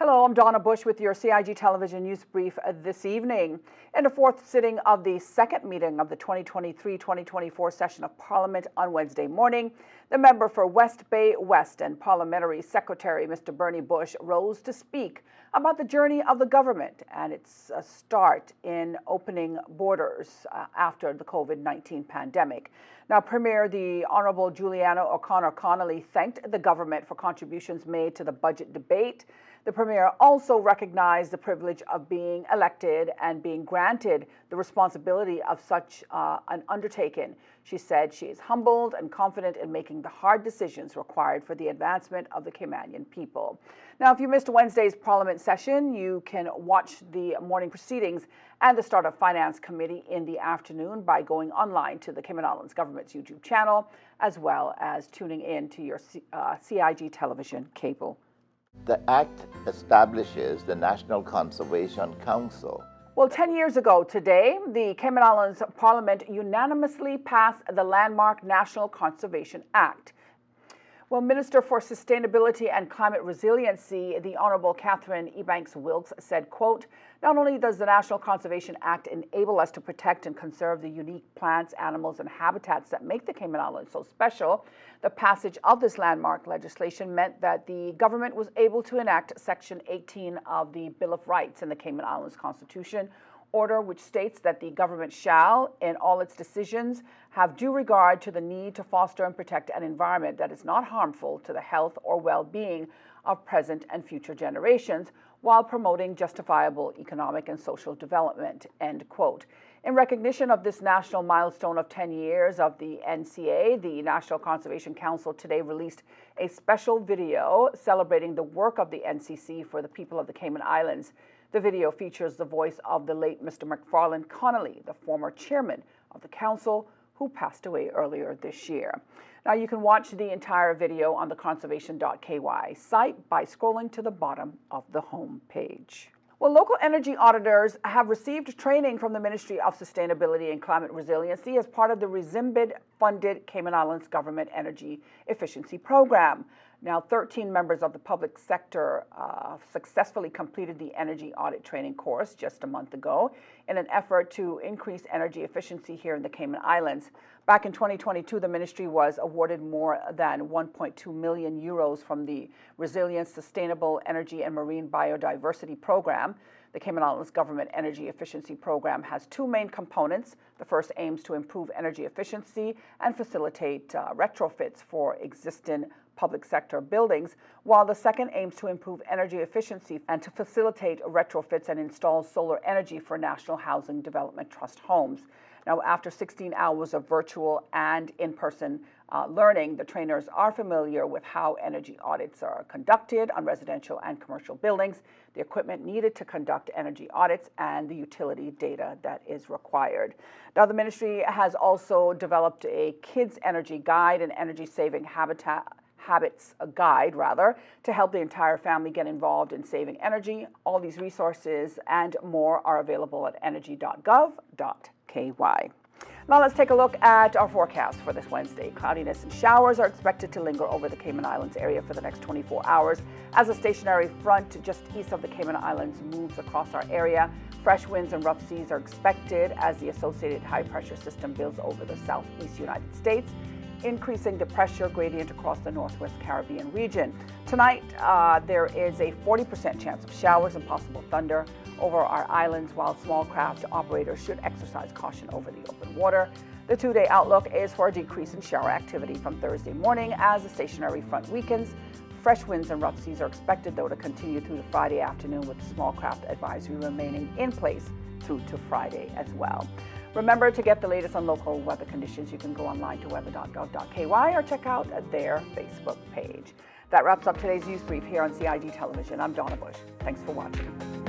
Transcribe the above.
Hello, I'm Donna Bush with your CIG television news brief this evening. In the fourth sitting of the second meeting of the 2023-2024 session of Parliament on Wednesday morning, the member for West Bay West and Parliamentary Secretary Mr. Bernie Bush rose to speak about the journey of the government and its start in opening borders after the COVID-19 pandemic. Now, Premier the Honourable Juliana O'Connor Connolly thanked the government for contributions made to the budget debate. The Premier also recognized the privilege of being elected and being granted the responsibility of such an undertaking. She said she is humbled and confident in making the hard decisions required for the advancement of the Caymanian people. Now, if you missed Wednesday's Parliament session, you can watch the morning proceedings and the start of Finance Committee in the afternoon by going online to the Cayman Islands government's YouTube channel, as well as tuning in to your CIG television cable. The Act establishes the National Conservation Council. Well, 10 years ago today, the Cayman Islands Parliament unanimously passed the landmark National Conservation Act. Well, Minister for Sustainability and Climate Resiliency, the Honourable Catherine Ebanks-Wilkes said, quote, "Not only does the National Conservation Act enable us to protect and conserve the unique plants, animals, and habitats that make the Cayman Islands so special, the passage of this landmark legislation meant that the government was able to enact Section 18 of the Bill of Rights in the Cayman Islands Constitution, order which states that the government shall, in all its decisions, have due regard to the need to foster and protect an environment that is not harmful to the health or well-being of present and future generations, while promoting justifiable economic and social development," end quote. In recognition of this national milestone of 10 years of the NCA, the National Conservation Council today released a special video celebrating the work of the NCC for the people of the Cayman Islands. The video features the voice of the late Mr. McFarland Connolly, the former chairman of the council, who passed away earlier this year. Now, you can watch the entire video on the conservation.ky site by scrolling to the bottom of the home page. Well, local energy auditors have received training from the Ministry of Sustainability and Climate Resiliency as part of the Resembid-funded Cayman Islands Government Energy Efficiency Program. Now, 13 members of the public sector successfully completed the energy audit training course just a month ago in an effort to increase energy efficiency here in the Cayman Islands. Back in 2022, the ministry was awarded more than 1.2 million euros from the Resilient Sustainable Energy and Marine Biodiversity Program. The Cayman Islands Government Energy Efficiency Program has two main components. The first aims to improve energy efficiency and facilitate retrofits for existing public sector buildings, while the second aims to improve energy efficiency and to facilitate retrofits and install solar energy for National Housing Development Trust homes. Now, after 16 hours of virtual and in-person learning, the trainers are familiar with how energy audits are conducted on residential and commercial buildings, the equipment needed to conduct energy audits, and the utility data that is required. Now, the ministry has also developed a kids' energy guide and energy-saving habits guide, to help the entire family get involved in saving energy. All these resources and more are available at energy.gov.ky. Now let's take a look at our forecast for this Wednesday. Cloudiness and showers are expected to linger over the Cayman Islands area for the next 24 hours as a stationary front just east of the Cayman Islands moves across our area. Fresh winds and rough seas are expected as the associated high-pressure system builds over the southeast United States, increasing the pressure gradient across the Northwest Caribbean region. Tonight, there is a 40% chance of showers and possible thunder over our islands, while small craft operators should exercise caution over the open water. The two-day outlook is for a decrease in shower activity from Thursday morning as the stationary front weakens. Fresh winds and rough seas are expected, though, to continue through the Friday afternoon, with the small craft advisory remaining in place through to Friday as well. Remember, to get the latest on local weather conditions, you can go online to weather.gov.ky or check out their Facebook page. That wraps up today's news brief here on CIG Television. I'm Donna Bush. Thanks for watching.